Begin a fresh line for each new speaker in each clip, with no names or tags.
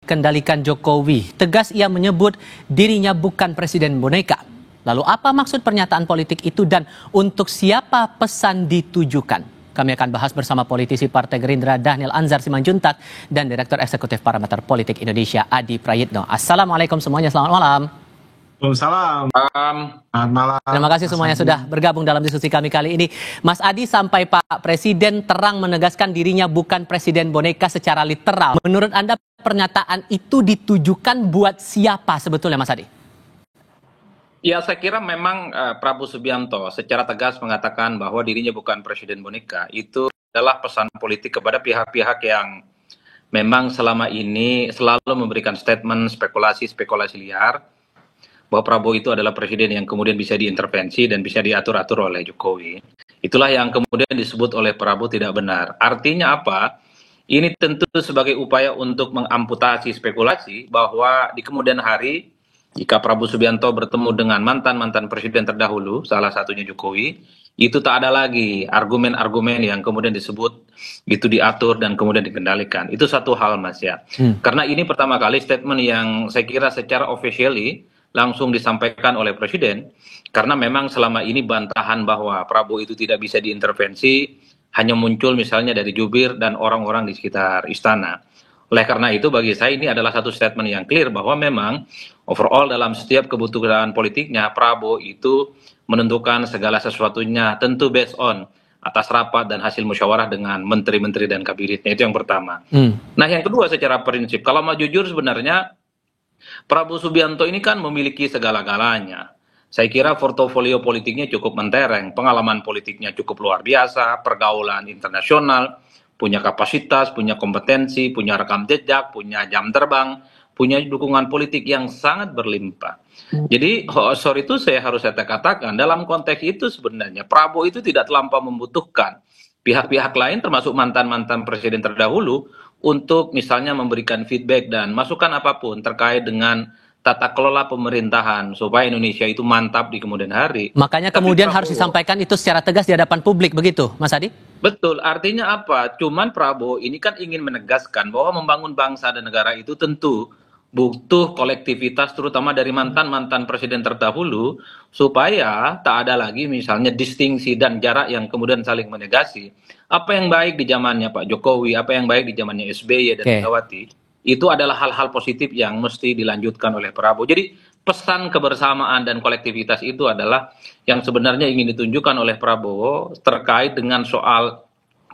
Kendalikan Jokowi. Tegas ia menyebut dirinya bukan presiden boneka. Lalu apa maksud pernyataan politik itu dan untuk siapa pesan ditujukan? Kami akan bahas bersama politisi Partai Gerindra Dhanil Anzar Simanjuntak dan Direktur Eksekutif Parameter Politik Indonesia Adi Prayitno. Assalamualaikum semuanya, selamat malam.
Waalaikumsalam. Selamat malam.
Terima kasih semuanya sudah bergabung dalam diskusi kami kali ini. Mas Adi, sampai Pak Presiden terang menegaskan dirinya bukan presiden boneka secara literal. Menurut Anda pernyataan itu ditujukan buat siapa sebetulnya, Mas Adi?
Ya, saya kira memang Prabowo Subianto secara tegas mengatakan bahwa dirinya bukan presiden boneka. Itu adalah pesan politik kepada pihak-pihak yang memang selama ini selalu memberikan statement spekulasi-spekulasi liar bahwa Prabowo itu adalah presiden yang kemudian bisa diintervensi dan bisa diatur-atur oleh Jokowi. Itulah yang kemudian disebut oleh Prabowo tidak benar. Artinya apa? Ini tentu sebagai upaya untuk mengamputasi spekulasi bahwa di kemudian hari jika Prabowo Subianto bertemu dengan mantan-mantan presiden terdahulu, salah satunya Jokowi, itu tak ada lagi argumen-argumen yang kemudian disebut itu diatur dan kemudian dikendalikan. Itu satu hal, Mas, ya. Karena ini pertama kali statement yang saya kira secara officially langsung disampaikan oleh presiden, karena memang selama ini bantahan bahwa Prabowo itu tidak bisa diintervensi hanya muncul misalnya dari jubir dan orang-orang di sekitar istana. Oleh karena itu bagi saya ini adalah satu statement yang clear bahwa memang overall dalam setiap kebutuhan politiknya Prabowo itu menentukan segala sesuatunya tentu based on atas rapat dan hasil musyawarah dengan menteri-menteri dan kabinetnya. Itu yang pertama. Nah, yang kedua secara prinsip, kalau mau jujur sebenarnya Prabowo Subianto ini kan memiliki segala-galanya. Saya kira portofolio politiknya cukup mentereng, pengalaman politiknya cukup luar biasa, pergaulan internasional, punya kapasitas, punya kompetensi, punya rekam jejak, punya jam terbang, punya dukungan politik yang sangat berlimpah. Jadi, sorry itu saya katakan, dalam konteks itu sebenarnya Prabowo itu tidak terlampau membutuhkan pihak-pihak lain termasuk mantan-mantan presiden terdahulu untuk misalnya memberikan feedback dan masukan apapun terkait dengan tata kelola pemerintahan supaya Indonesia itu mantap di kemudian hari.
Makanya kemudian harus disampaikan itu secara tegas di hadapan publik, begitu, Mas Adi?
Betul, artinya apa? Cuman Prabowo ini kan ingin menegaskan bahwa membangun bangsa dan negara itu tentu butuh kolektivitas terutama dari mantan-mantan presiden terdahulu supaya tak ada lagi misalnya distingsi dan jarak yang kemudian saling menegasi. Apa yang baik di zamannya Pak Jokowi, apa yang baik di zamannya SBY dan Megawati, itu adalah hal-hal positif yang mesti dilanjutkan oleh Prabowo. Jadi pesan kebersamaan dan kolektivitas itu adalah yang sebenarnya ingin ditunjukkan oleh Prabowo terkait dengan soal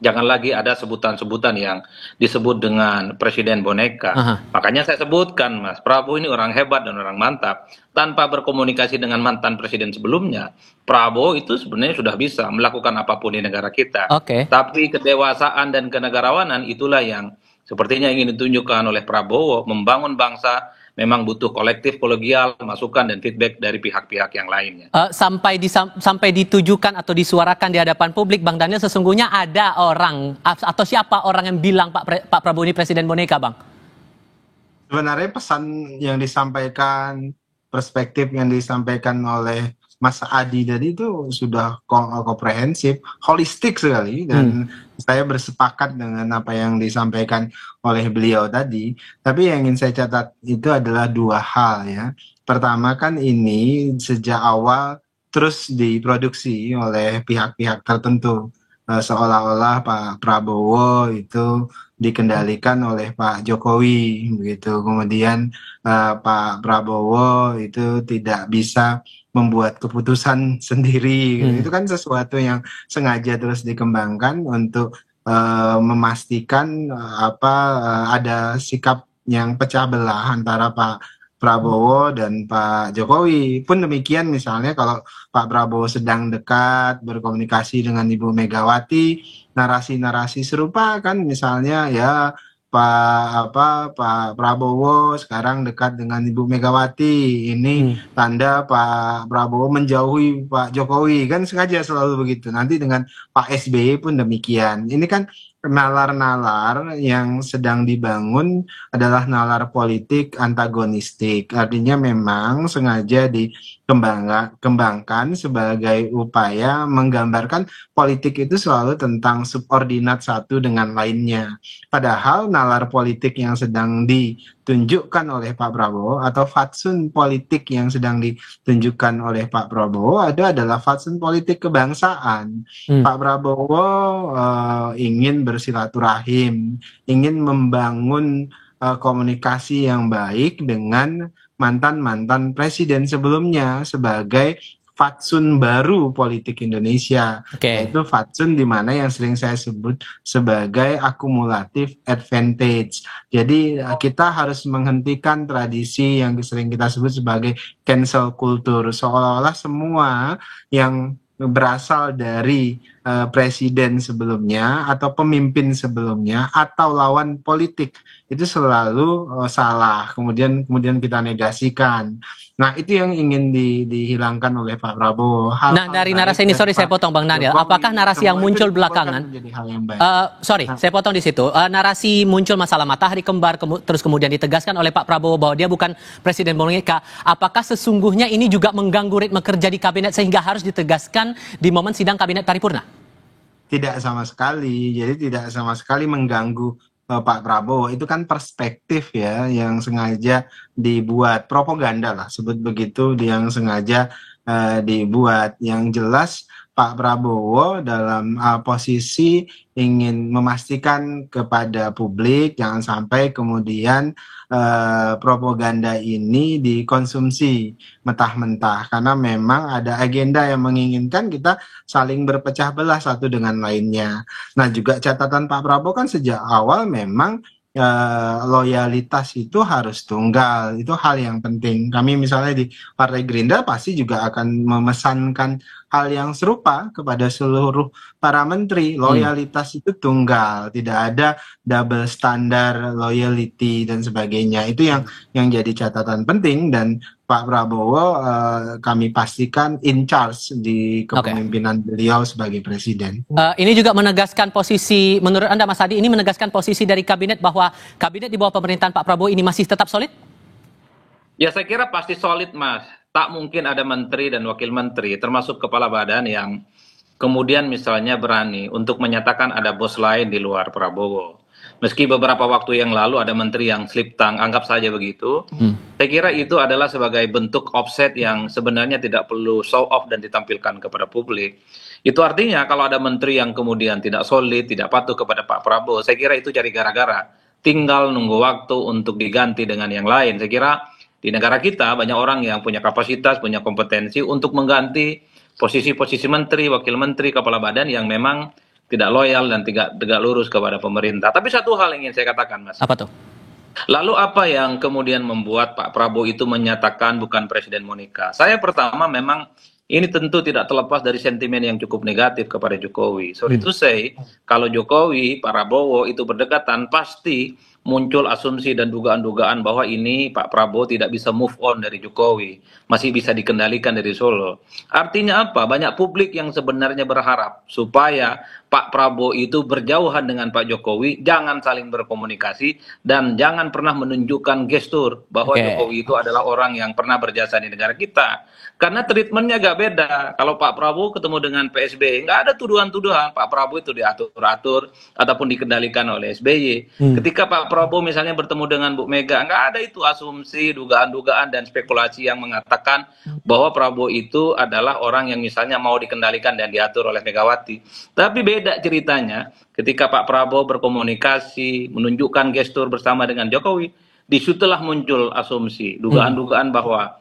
jangan lagi ada sebutan-sebutan yang disebut dengan presiden boneka. Makanya saya sebutkan, Mas, Prabowo ini orang hebat dan orang mantap. Tanpa berkomunikasi dengan mantan presiden sebelumnya, Prabowo itu sebenarnya sudah bisa melakukan apapun di negara kita. Tapi kedewasaan dan kenegarawanan itulah yang sepertinya ingin ditunjukkan oleh Prabowo. Membangun bangsa memang butuh kolektif, kolegial, masukan dan feedback dari pihak-pihak yang lainnya.
Sampai ditujukan atau disuarakan di hadapan publik, Bang Dhanil, sesungguhnya ada orang atau siapa orang yang bilang Pak Prabowo ini presiden boneka, Bang?
Sebenarnya pesan yang disampaikan, perspektif yang disampaikan oleh Mas Adi tadi itu sudah komprehensif, holistik sekali, dan saya bersepakat dengan apa yang disampaikan oleh beliau tadi. Tapi yang ingin saya catat itu adalah dua hal, ya. Pertama kan ini sejak awal terus diproduksi oleh pihak-pihak tertentu, seolah-olah Pak Prabowo itu dikendalikan oleh Pak Jokowi, begitu. Kemudian Pak Prabowo itu tidak bisa membuat keputusan sendiri. Itu kan sesuatu yang sengaja terus dikembangkan untuk memastikan ada sikap yang pecah belah antara Pak Prabowo dan Pak Jokowi. Pun demikian misalnya kalau Pak Prabowo sedang dekat berkomunikasi dengan Ibu Megawati, narasi-narasi serupa kan misalnya ya Pak Prabowo sekarang dekat dengan Ibu Megawati, ini tanda Pak Prabowo menjauhi Pak Jokowi, kan sengaja selalu begitu. Nanti dengan Pak SBY pun demikian. Ini kan nalar-nalar yang sedang dibangun adalah nalar politik antagonistik. Artinya memang sengaja dikembangkan sebagai upaya menggambarkan politik itu selalu tentang subordinat satu dengan lainnya. Padahal nalar politik yang sedang ditunjukkan oleh Pak Prabowo atau fatsun politik yang sedang ditunjukkan oleh Pak Prabowo adalah fatsun politik kebangsaan. Pak Prabowo ingin bersilaturahim, ingin membangun komunikasi yang baik dengan mantan-mantan presiden sebelumnya sebagai fatsun baru politik Indonesia, yaitu fatsun di mana yang sering saya sebut sebagai akumulatif advantage. Jadi kita harus menghentikan tradisi yang sering kita sebut sebagai cancel culture, seolah-olah semua yang berasal dari presiden sebelumnya atau pemimpin sebelumnya atau lawan politik itu selalu salah, kemudian kita negasikan. Nah, itu yang ingin dihilangkan oleh Pak Prabowo.
Dari narasi ini, sorry saya potong Bang Daniel, apakah narasi yang muncul belakangan, saya potong di situ, narasi muncul masalah matahari kembar, terus kemudian ditegaskan oleh Pak Prabowo bahwa dia bukan presiden boneka, apakah sesungguhnya ini juga mengganggu ritme kerja di kabinet sehingga harus ditegaskan di momen sidang kabinet paripurna?
Tidak sama sekali, jadi tidak sama sekali mengganggu Pak Prabowo. Itu kan perspektif ya yang sengaja dibuat, propaganda lah sebut begitu, yang sengaja dibuat. Yang jelas Pak Prabowo dalam posisi ingin memastikan kepada publik jangan sampai kemudian propaganda ini dikonsumsi mentah-mentah, karena memang ada agenda yang menginginkan kita saling berpecah belah satu dengan lainnya. Nah, juga catatan Pak Prabowo kan sejak awal memang loyalitas itu harus tunggal, itu hal yang penting. Kami misalnya di Partai Gerindra pasti juga akan memesankan hal yang serupa kepada seluruh para menteri. Loyalitas itu tunggal, tidak ada double standar loyalty dan sebagainya. Itu yang jadi catatan penting, dan Pak Prabowo kami pastikan in charge di kepemimpinan beliau sebagai presiden.
Ini juga menegaskan posisi, menurut Anda Mas Adi, ini menegaskan posisi dari kabinet bahwa kabinet di bawah pemerintahan Pak Prabowo ini masih tetap solid?
Ya, saya kira pasti solid, Mas. Tak mungkin ada menteri dan wakil menteri, termasuk kepala badan, yang kemudian misalnya berani untuk menyatakan ada bos lain di luar Prabowo. Meski beberapa waktu yang lalu ada menteri yang slip tang, anggap saja begitu. Saya kira itu adalah sebagai bentuk offset yang sebenarnya tidak perlu show off dan ditampilkan kepada publik. Itu artinya kalau ada menteri yang kemudian tidak solid, tidak patuh kepada Pak Prabowo, saya kira itu cari gara-gara. Tinggal nunggu waktu untuk diganti dengan yang lain. Saya kira di negara kita banyak orang yang punya kapasitas, punya kompetensi untuk mengganti posisi-posisi menteri, wakil menteri, kepala badan yang memang tidak loyal dan tidak tegak lurus kepada pemerintah. Tapi satu hal yang ingin saya katakan, Mas.
Apa tuh?
Lalu apa yang kemudian membuat Pak Prabowo itu menyatakan bukan Presiden Monica? Saya pertama memang ini tentu tidak terlepas dari sentimen yang cukup negatif kepada Jokowi. Sorry to say, kalau Jokowi, Pak Prabowo itu berdekatan, pasti muncul asumsi dan dugaan-dugaan bahwa ini Pak Prabowo tidak bisa move on dari Jokowi, masih bisa dikendalikan dari Solo. Artinya apa? Banyak publik yang sebenarnya berharap supaya Pak Prabowo itu berjauhan dengan Pak Jokowi, jangan saling berkomunikasi, dan jangan pernah menunjukkan gestur bahwa Jokowi itu adalah orang yang pernah berjasa di negara kita. Karena treatmentnya agak beda. Kalau Pak Prabowo ketemu dengan PSBY, nggak ada tuduhan-tuduhan Pak Prabowo itu diatur-atur ataupun dikendalikan oleh SBY. Ketika Pak Prabowo misalnya bertemu dengan Bu Mega, nggak ada itu asumsi, dugaan-dugaan, dan spekulasi yang mengatakan bahwa Prabowo itu adalah orang yang misalnya mau dikendalikan dan diatur oleh Megawati. Tapi beda ceritanya ketika Pak Prabowo berkomunikasi, menunjukkan gestur bersama dengan Jokowi, disitulah muncul asumsi, dugaan-dugaan bahwa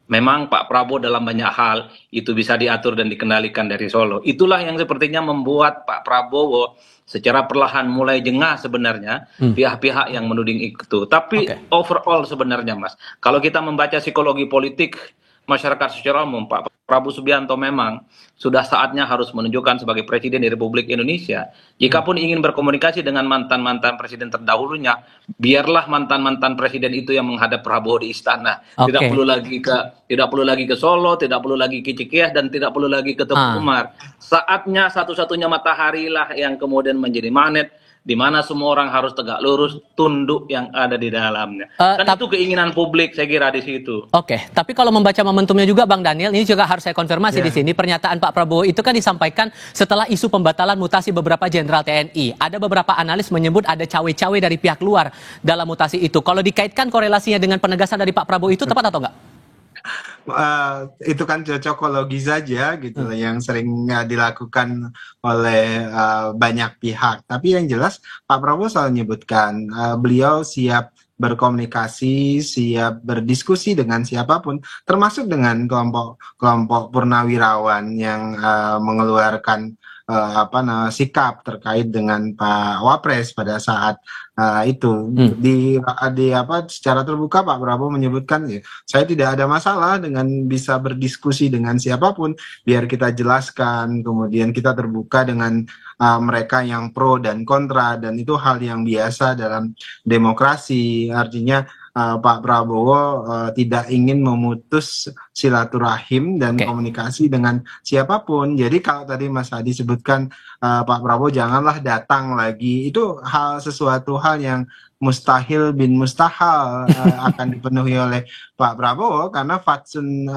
memang Pak Prabowo dalam banyak hal itu bisa diatur dan dikendalikan dari Solo. Itulah yang sepertinya membuat Pak Prabowo secara perlahan mulai jengah sebenarnya pihak-pihak yang menuding itu. Tapi overall sebenarnya, Mas, kalau kita membaca psikologi politik masyarakat secara umum, Pak Prabowo Subianto memang sudah saatnya harus menunjukkan sebagai presiden di Republik Indonesia. Jikapun ingin berkomunikasi dengan mantan-mantan presiden terdahulunya, biarlah mantan-mantan presiden itu yang menghadap Prabowo di istana. Tidak perlu lagi ke Solo, tidak perlu lagi ke Cikeas, dan tidak perlu lagi ke Teguh Umar. Saatnya satu-satunya matahari lah yang kemudian menjadi magnet di mana semua orang harus tegak lurus, tunduk yang ada di dalamnya. Dan itu keinginan publik, saya kira di situ.
Oke, tapi kalau membaca momentumnya juga, Bang Daniel, ini juga harus saya konfirmasi di sini. Pernyataan Pak Prabowo itu kan disampaikan setelah isu pembatalan mutasi beberapa jenderal TNI. Ada beberapa analis menyebut ada cawe-cawe dari pihak luar dalam mutasi itu. Kalau dikaitkan korelasinya dengan penegasan dari Pak Prabowo itu tepat atau enggak?
Itu kan cocokologi saja gitu yang sering dilakukan oleh banyak pihak. Tapi yang jelas Pak Prabowo selalu menyebutkan beliau siap berkomunikasi, siap berdiskusi dengan siapapun, termasuk dengan kelompok purnawirawan yang mengeluarkan sikap terkait dengan Pak Wapres pada saat itu secara terbuka Pak Prabowo menyebutkan saya tidak ada masalah dengan bisa berdiskusi dengan siapapun, biar kita jelaskan, kemudian kita terbuka dengan mereka yang pro dan kontra, dan itu hal yang biasa dalam demokrasi. Artinya Pak Prabowo tidak ingin memutus silaturahim dan komunikasi dengan siapapun. Jadi kalau tadi Mas Hadi sebutkan Pak Prabowo janganlah datang lagi, itu sesuatu hal yang mustahil bin mustahil akan dipenuhi oleh Pak Prabowo, karena fatsun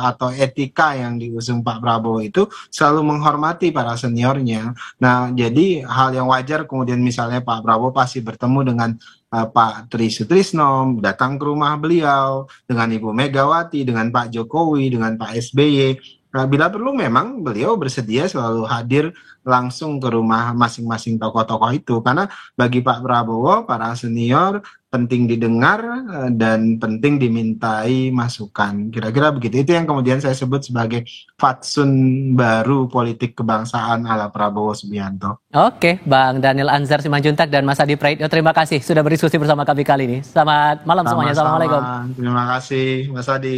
atau etika yang diusung Pak Prabowo itu selalu menghormati para seniornya. Nah, jadi hal yang wajar kemudian misalnya Pak Prabowo pasti bertemu dengan Pak Tri Sutrisno, datang ke rumah beliau, dengan Ibu Megawati, dengan Pak Jokowi, dengan Pak SBY. Bila perlu memang beliau bersedia selalu hadir langsung ke rumah masing-masing tokoh-tokoh itu, karena bagi Pak Prabowo para senior penting didengar dan penting dimintai masukan. Kira-kira begitu. Itu yang kemudian saya sebut sebagai fatsun baru politik kebangsaan ala Prabowo Subianto.
Oke, Bang Daniel Anzar Simanjuntak dan Mas Adi Praitno, terima kasih sudah berdiskusi bersama kami kali ini. Selamat malam semuanya. Assalamualaikum.
Terima kasih Mas Adi.